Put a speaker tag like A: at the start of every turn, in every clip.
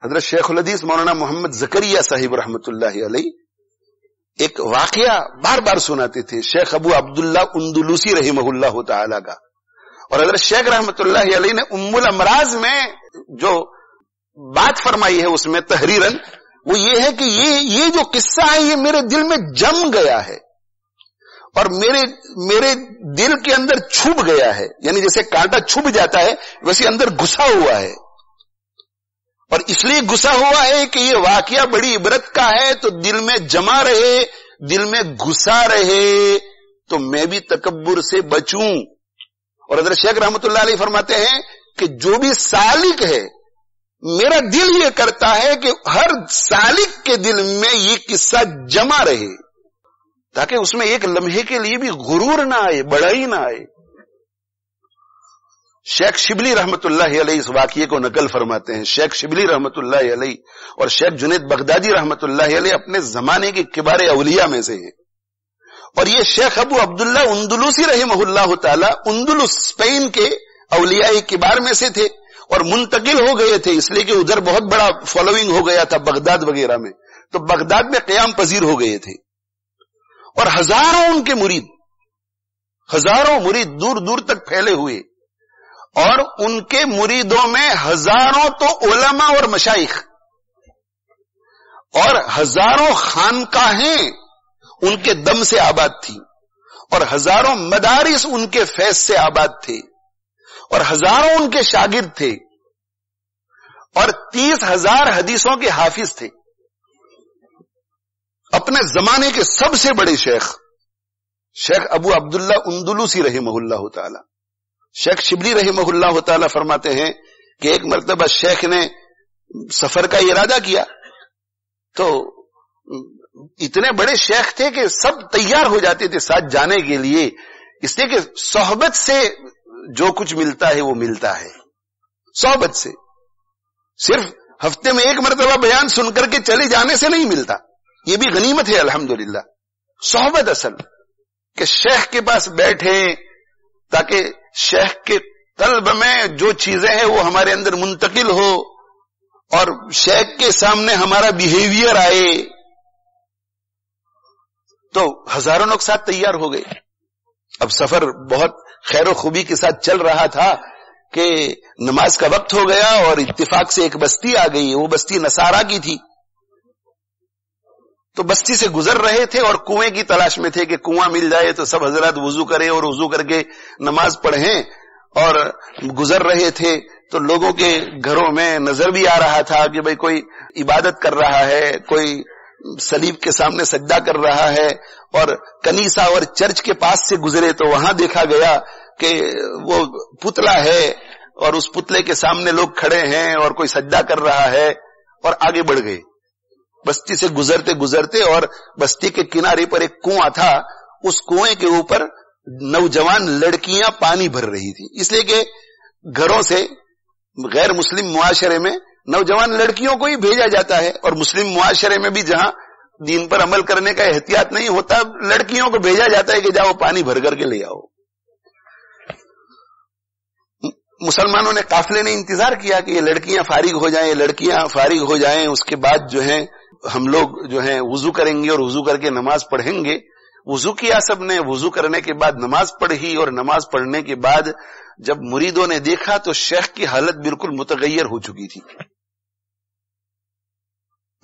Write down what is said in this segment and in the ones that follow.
A: حضرت شیخ الحدیث مولانا محمد زکریا صاحب رحمت اللہ علیہ ایک واقعہ بار بار سناتے تھے شیخ ابو عبداللہ اندلوسی رحمہ اللہ تعالی کا، اور حضرت شیخ رحمت اللہ علیہ نے ام الامراض میں جو بات فرمائی ہے اس میں تحریراً وہ یہ ہے کہ یہ جو قصہ ہے یہ میرے دل میں جم گیا ہے اور میرے دل کے اندر چھپ گیا ہے، یعنی جیسے کانٹا چھپ جاتا ہے ویسے اندر گھسا ہوا ہے، اور اس لیے گھسا ہوا ہے کہ یہ واقعہ بڑی عبرت کا ہے تو دل میں جمع رہے، دل میں گھسا رہے تو میں بھی تکبر سے بچوں۔ اور حضرت شیخ رحمت اللہ علیہ فرماتے ہیں کہ جو بھی سالک ہے میرا دل یہ کرتا ہے کہ ہر سالک کے دل میں یہ قصہ جمع رہے تاکہ اس میں ایک لمحے کے لیے بھی غرور نہ آئے، بڑائی نہ آئے۔ شیخ شبلی رحمت اللہ علیہ اس واقعے کو نقل فرماتے ہیں، شیخ شبلی رحمت اللہ علیہ اور شیخ جنید بغدادی رحمت اللہ علیہ اپنے زمانے کے کبار اولیاء میں سے ہیں، اور یہ شیخ ابو عبداللہ اندلوسی رحمہ اللہ تعالی اندلس اسپین کے اولیاء کبار میں سے تھے اور منتقل ہو گئے تھے، اس لیے کہ ادھر بہت بڑا فالوئنگ ہو گیا تھا بغداد وغیرہ میں، تو بغداد میں قیام پذیر ہو گئے تھے، اور ہزاروں ان کے مرید، ہزاروں مرید دور دور تک پھیلے ہوئے، اور ان کے مریدوں میں ہزاروں تو علماء اور مشائخ، اور ہزاروں خانقاہیں ان کے دم سے آباد تھی، اور ہزاروں مدارس ان کے فیض سے آباد تھے، اور ہزاروں ان کے شاگرد تھے، اور 30,000 حدیثوں کے حافظ تھے۔ اپنے زمانے کے سب سے بڑے شیخ ابو عبداللہ اندلوسی رحمہ اللہ تعالی، شیخ شبلی رحمہ اللہ تعالی فرماتے ہیں کہ ایک مرتبہ شیخ نے سفر کا ارادہ کیا تو اتنے بڑے شیخ تھے کہ سب تیار ہو جاتے تھے ساتھ جانے کے لیے، اس لیے کہ صحبت سے جو کچھ ملتا ہے وہ ملتا ہے، صحبت سے، صرف ہفتے میں ایک مرتبہ بیان سن کر کے چلے جانے سے نہیں ملتا، یہ بھی غنیمت ہے الحمدللہ۔ صحبت اصل کہ شیخ کے پاس بیٹھے تاکہ شیخ کے قلب میں جو چیزیں ہیں وہ ہمارے اندر منتقل ہو اور شیخ کے سامنے ہمارا بیہیویئر آئے، تو ہزاروں لوگ ساتھ تیار ہو گئے۔ اب سفر بہت خیر و خوبی کے ساتھ چل رہا تھا کہ نماز کا وقت ہو گیا اور اتفاق سے ایک بستی آ گئی، وہ بستی نصارہ کی تھی، تو بستی سے گزر رہے تھے اور کنویں کی تلاش میں تھے کہ کنواں مل جائے تو سب حضرات وضو کریں اور وضو کر کے نماز پڑھیں، اور گزر رہے تھے تو لوگوں کے گھروں میں نظر بھی آ رہا تھا کہ بھئی کوئی عبادت کر رہا ہے، کوئی صلیب کے سامنے سجدہ کر رہا ہے، اور کنیسہ اور چرچ کے پاس سے گزرے تو وہاں دیکھا گیا کہ وہ پتلا ہے اور اس پتلے کے سامنے لوگ کھڑے ہیں اور کوئی سجدہ کر رہا ہے، اور آگے بڑھ گئے بستی سے گزرتے گزرتے، اور بستی کے کنارے پر ایک کنواں تھا، اس کنویں کے اوپر نوجوان لڑکیاں پانی بھر رہی تھی، اس لیے کہ گھروں سے غیر مسلم معاشرے میں نوجوان لڑکیوں کو ہی بھیجا جاتا ہے، اور مسلم معاشرے میں بھی جہاں دین پر عمل کرنے کا احتیاط نہیں ہوتا لڑکیوں کو بھیجا جاتا ہے کہ جاؤ پانی بھر کر کے لے آؤ۔ مسلمانوں نے قافلے نے انتظار کیا کہ یہ لڑکیاں فارغ ہو جائیں، لڑکیاں فارغ ہو جائیں، اس کے بعد جو ہے ہم لوگ جو ہے وضو کریں گے اور وضو کر کے نماز پڑھیں گے۔ وضو کیا سب نے، وضو کرنے کے بعد نماز پڑھی، اور نماز پڑھنے کے بعد جب مریدوں نے دیکھا تو شیخ کی حالت بالکل متغیر ہو چکی تھی،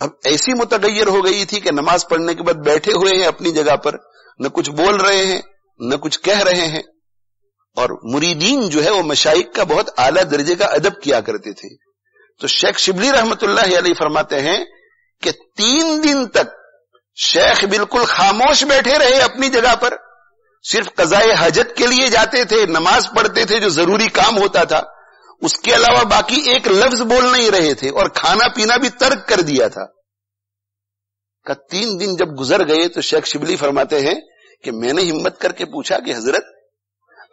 A: اب ایسی متغیر ہو گئی تھی کہ نماز پڑھنے کے بعد بیٹھے ہوئے ہیں اپنی جگہ پر، نہ کچھ بول رہے ہیں نہ کچھ کہہ رہے ہیں، اور مریدین جو ہے وہ مشائخ کا بہت اعلیٰ درجے کا ادب کیا کرتے تھے۔ تو شیخ شبلی رحمت اللہ علیہ فرماتے ہیں کہ 3 دن تک شیخ بالکل خاموش بیٹھے رہے اپنی جگہ پر، صرف قضائے حاجت کے لیے جاتے تھے، نماز پڑھتے تھے جو ضروری کام ہوتا تھا، اس کے علاوہ باقی ایک لفظ بول نہیں رہے تھے، اور کھانا پینا بھی ترک کر دیا تھا۔ 3 دن جب گزر گئے تو شیخ شبلی فرماتے ہیں کہ میں نے ہمت کر کے پوچھا کہ حضرت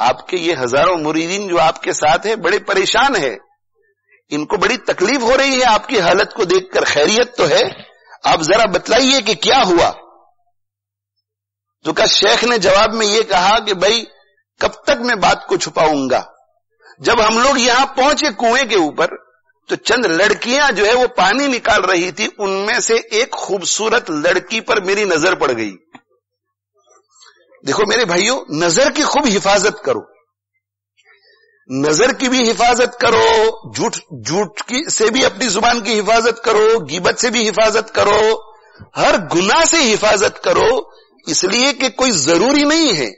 A: آپ کے یہ ہزاروں مریدین جو آپ کے ساتھ ہیں بڑے پریشان ہیں، ان کو بڑی تکلیف ہو رہی ہے آپ کی حالت کو دیکھ کر، خیریت تو ہے؟ آپ ذرا بتلائیے کہ کیا ہوا۔ تو شیخ نے جواب میں یہ کہا کہ بھائی کب تک میں بات کو چھپاؤں گا، جب ہم لوگ یہاں پہنچے کنویں کے اوپر تو چند لڑکیاں جو ہے وہ پانی نکال رہی تھی، ان میں سے ایک خوبصورت لڑکی پر میری نظر پڑ گئی. دیکھو میرے بھائیوں، نظر کی خوب حفاظت کرو، نظر کی بھی حفاظت کرو، جھوٹ کی سے بھی اپنی زبان کی حفاظت کرو، غیبت سے بھی حفاظت کرو، ہر گناہ سے حفاظت کرو. اس لیے کہ کوئی ضروری نہیں ہے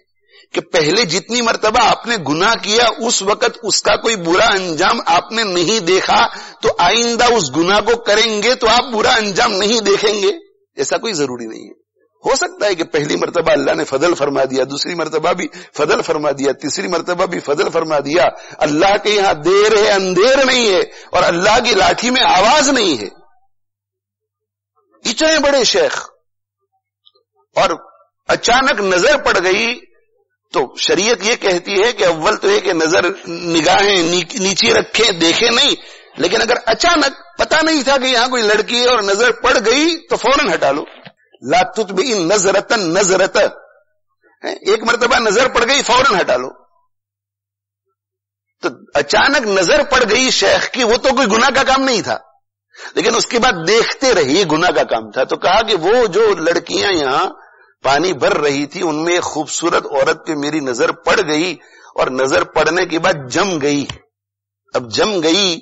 A: کہ پہلے جتنی مرتبہ آپ نے گناہ کیا اس وقت اس کا کوئی برا انجام آپ نے نہیں دیکھا تو آئندہ اس گناہ کو کریں گے تو آپ برا انجام نہیں دیکھیں گے. ایسا کوئی ضروری نہیں ہے. ہو سکتا ہے کہ پہلی مرتبہ اللہ نے فضل فرما دیا، دوسری مرتبہ بھی فضل فرما دیا، تیسری مرتبہ بھی فضل فرما دیا. اللہ کے یہاں دیر ہے اندھیر نہیں ہے، اور اللہ کی لاٹھی میں آواز نہیں ہے. اتنے بڑے شیخ اور اچانک نظر پڑ گئی تو شریعت یہ کہتی ہے کہ اول تو یہ کہ نظر نگاہیں نیچے رکھیں، دیکھیں نہیں، لیکن اگر اچانک پتہ نہیں تھا کہ یہاں کوئی لڑکی ہے اور نظر پڑ گئی تو فوراً ہٹا لو. لا تتبعی نظرتن نظرت، ایک مرتبہ نظر پڑ گئی فوراً ہٹا لو. تو اچانک نظر پڑ گئی شیخ کی، وہ تو کوئی گناہ کا کام نہیں تھا، لیکن اس کے بعد دیکھتے رہی گناہ کا کام تھا. تو کہا کہ وہ جو لڑکیاں یہاں پانی بھر رہی تھی ان میں ایک خوبصورت عورت پہ میری نظر پڑ گئی، اور نظر پڑنے کے بعد جم گئی. اب جم گئی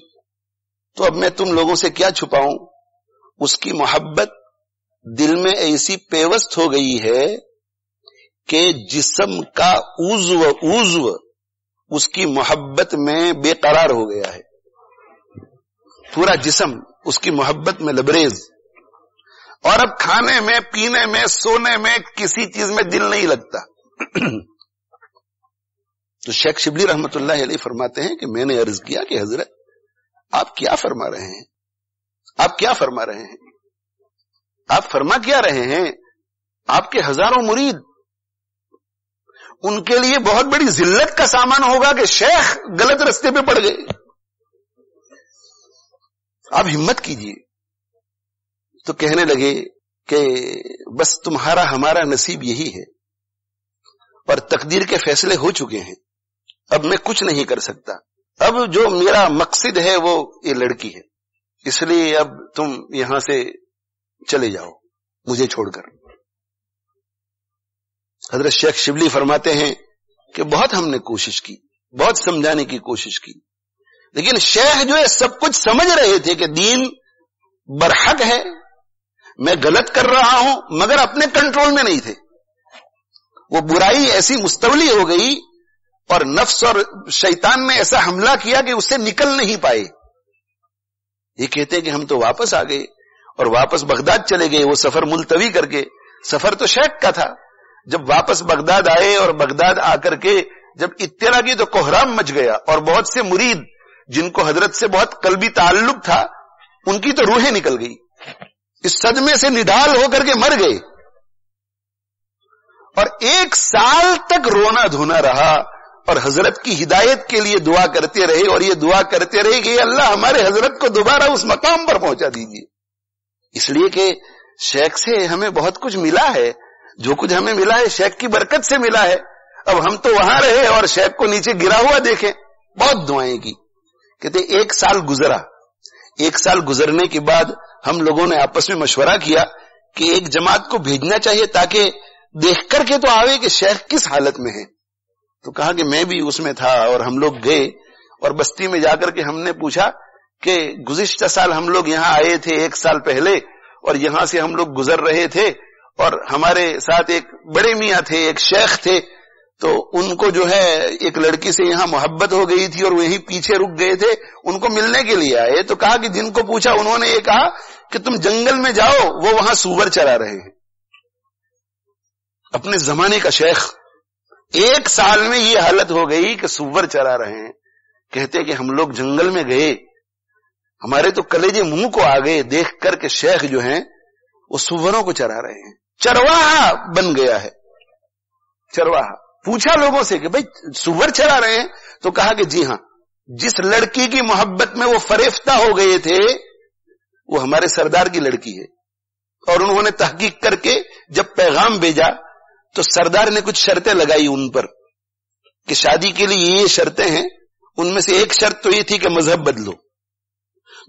A: تو اب میں تم لوگوں سے کیا چھپاؤں، اس کی محبت دل میں ایسی پیوست ہو گئی ہے کہ جسم کا عضو اس کی محبت میں بے قرار ہو گیا ہے. پورا جسم اس کی محبت میں لبریز، اور اب کھانے میں، پینے میں، سونے میں، کسی چیز میں دل نہیں لگتا. تو شیخ شبلی رحمت اللہ علیہ فرماتے ہیں کہ میں نے عرض کیا کہ حضرت آپ کیا فرما رہے ہیں، آپ کیا فرما رہے ہیں، آپ فرما کیا رہے ہیں؟ آپ کے ہزاروں مرید، ان کے لیے بہت بڑی ذلت کا سامان ہوگا کہ شیخ غلط رستے پہ پڑ گئے. آپ ہمت کیجئے. تو کہنے لگے کہ بس تمہارا ہمارا نصیب یہی ہے، اور تقدیر کے فیصلے ہو چکے ہیں، اب میں کچھ نہیں کر سکتا. اب جو میرا مقصد ہے وہ یہ لڑکی ہے، اس لیے اب تم یہاں سے چلے جاؤ مجھے چھوڑ کر. حضرت شیخ شبلی فرماتے ہیں کہ بہت ہم نے کوشش کی، بہت سمجھانے کی کوشش کی، لیکن شیخ جو ہے سب کچھ سمجھ رہے تھے کہ دین برحق ہے، میں غلط کر رہا ہوں، مگر اپنے کنٹرول میں نہیں تھے. وہ برائی ایسی مستولی ہو گئی اور نفس اور شیطان نے ایسا حملہ کیا کہ اس سے نکل نہیں پائے. یہ کہتے ہیں کہ ہم تو واپس آ گئے اور واپس بغداد چلے گئے، وہ سفر ملتوی کر کے. سفر تو شیخ کا تھا. جب واپس بغداد آئے اور بغداد آ کر کے جب اطلاع کی تو کوہرام مچ گیا، اور بہت سے مرید جن کو حضرت سے بہت قلبی تعلق تھا ان کی تو روحیں نکل گئی، اس صدمے سے نڈال ہو کر کے مر گئے. اور 1 سال تک رونا دھونا رہا اور حضرت کی ہدایت کے لیے دعا کرتے رہے، اور یہ دعا کرتے رہے کہ اللہ ہمارے حضرت کو دوبارہ اس مقام پر پہنچا دیجیے. اس لیے کہ شیخ سے ہمیں بہت کچھ ملا ہے، جو کچھ ہمیں ملا ہے شیخ کی برکت سے ملا ہے. اب ہم تو وہاں رہے اور شیخ کو نیچے گرا ہوا دیکھیں. بہت دعائیں کی. کہتے 1 سال گزرا. 1 سال گزرنے کے بعد ہم لوگوں نے آپس میں مشورہ کیا کہ ایک جماعت کو بھیجنا چاہیے تاکہ دیکھ کر کے تو آوے کہ شیخ کس حالت میں ہے. تو کہا کہ میں بھی اس میں تھا، اور ہم لوگ گئے اور بستی میں جا کر کے ہم نے پوچھا کہ گزشتہ سال ہم لوگ یہاں آئے تھے 1 سال پہلے، اور یہاں سے ہم لوگ گزر رہے تھے، اور ہمارے ساتھ ایک بڑے میاں تھے، ایک شیخ تھے، تو ان کو جو ہے ایک لڑکی سے یہاں محبت ہو گئی تھی اور وہیں پیچھے رک گئے تھے، ان کو ملنے کے لیے آئے. تو کہا کہ جن کو پوچھا انہوں نے یہ کہا کہ تم جنگل میں جاؤ، وہ وہاں سور چرا رہے ہیں. اپنے زمانے کا شیخ 1 سال میں یہ حالت ہو گئی کہ سور چرا رہے ہیں. کہتے کہ ہم لوگ جنگل میں گئے، ہمارے تو کلیجے منہ کو آ گئے دیکھ کر کے شیخ جو ہیں وہ سوروں کو چرا رہے ہیں. چرواہا بن گیا ہے، چرواہا. پوچھا لوگوں سے کہ بھئی سور چرا رہے ہیں؟ تو کہا کہ جی ہاں، جس لڑکی کی محبت میں وہ فریفتہ ہو گئے تھے وہ ہمارے سردار کی لڑکی ہے. اور انہوں نے تحقیق کر کے جب پیغام بھیجا تو سردار نے کچھ شرطیں لگائی ان پر کہ شادی کے لیے یہ شرطیں ہیں. ان میں سے ایک شرط تو یہ تھی کہ مذہب بدلو،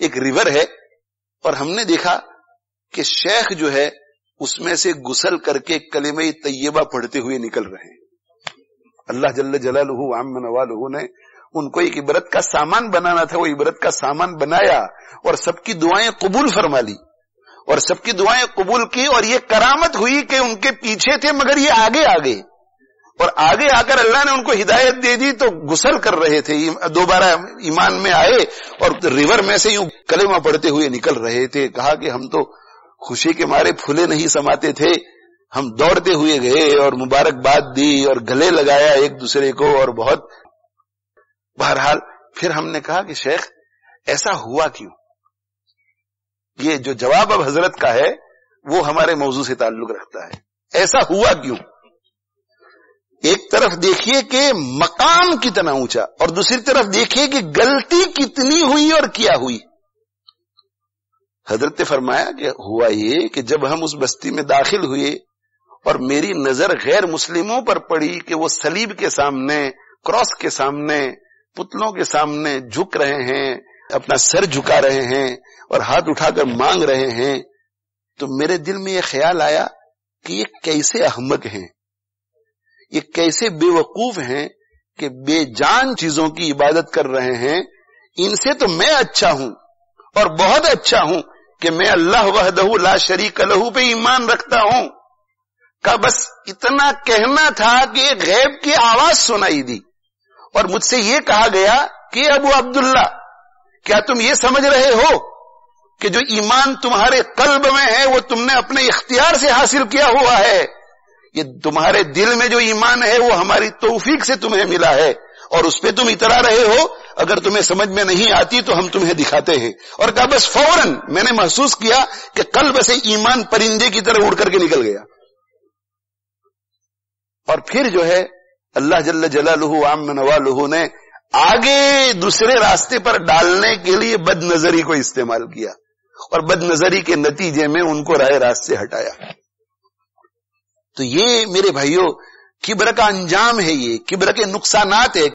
A: ایک ریور ہے اور ہم نے دیکھا کہ شیخ جو ہے اس میں سے غسل کر کے کلمہ طیبہ پڑھتے ہوئے نکل رہے ہیں. اللہ جل جلالہ وعم نوالہ نے ان کو ایک عبرت کا سامان بنانا تھا، وہ عبرت کا سامان بنایا اور سب کی دعائیں قبول فرما لی اور سب کی دعائیں قبول کی. اور یہ کرامت ہوئی کہ ان کے پیچھے تھے مگر یہ آگے آگے، اور آگے آ کر اللہ نے ان کو ہدایت دے دی تو غسل کر رہے تھے، دوبارہ ایمان میں آئے اور ریور میں سے یوں کلمہ پڑھتے ہوئے نکل رہے تھے. کہا کہ ہم تو خوشی کے مارے پھولے نہیں سماتے تھے، ہم دوڑتے ہوئے گئے اور مبارکباد دی اور گلے لگایا ایک دوسرے کو. اور بہت بہرحال پھر ہم نے کہا کہ شیخ ایسا ہوا کیوں؟ یہ جو جواب اب حضرت کا ہے وہ ہمارے موضوع سے تعلق رکھتا ہے. ایسا ہوا کیوں؟ ایک طرف دیکھیے کہ مقام کتنا اونچا اور دوسری طرف دیکھیے کہ غلطی کتنی ہوئی اور کیا ہوئی. حضرت نے فرمایا کہ ہوا یہ کہ جب ہم اس بستی میں داخل ہوئے اور میری نظر غیر مسلموں پر پڑی کہ وہ صلیب کے سامنے، کراس کے سامنے، پتلوں کے سامنے جھک رہے ہیں، اپنا سر جھکا رہے ہیں اور ہاتھ اٹھا کر مانگ رہے ہیں، تو میرے دل میں یہ خیال آیا کہ یہ کیسے احمق ہیں، یہ کیسے بے وقوف ہیں کہ بے جان چیزوں کی عبادت کر رہے ہیں. ان سے تو میں اچھا ہوں اور بہت اچھا ہوں کہ میں اللہ وحدہ لا شریک لہ پہ ایمان رکھتا ہوں. کا بس اتنا کہنا تھا کہ غیب کی آواز سنائی دی اور مجھ سے یہ کہا گیا کہ ابو عبداللہ کیا تم یہ سمجھ رہے ہو کہ جو ایمان تمہارے قلب میں ہے وہ تم نے اپنے اختیار سے حاصل کیا ہوا ہے؟ یہ تمہارے دل میں جو ایمان ہے وہ ہماری توفیق سے تمہیں ملا ہے اور اس پہ تم اترا رہے ہو. اگر تمہیں سمجھ میں نہیں آتی تو ہم تمہیں دکھاتے ہیں. اور کہا بس فوراً میں نے محسوس کیا کہ قلب سے ایمان پرندے کی طرح اڑ کر کے نکل گیا. اور پھر جو ہے اللہ جل جلالہ وعم نوالہ نے آگے دوسرے راستے پر ڈالنے کے لیے بد نظری کو استعمال کیا اور بد نظری کے نتیجے میں ان کو راہ راست سے ہٹایا. تو یہ میرے بھائیوں کبر کا انجام ہے، یہ کبر کے نقصانات ہے.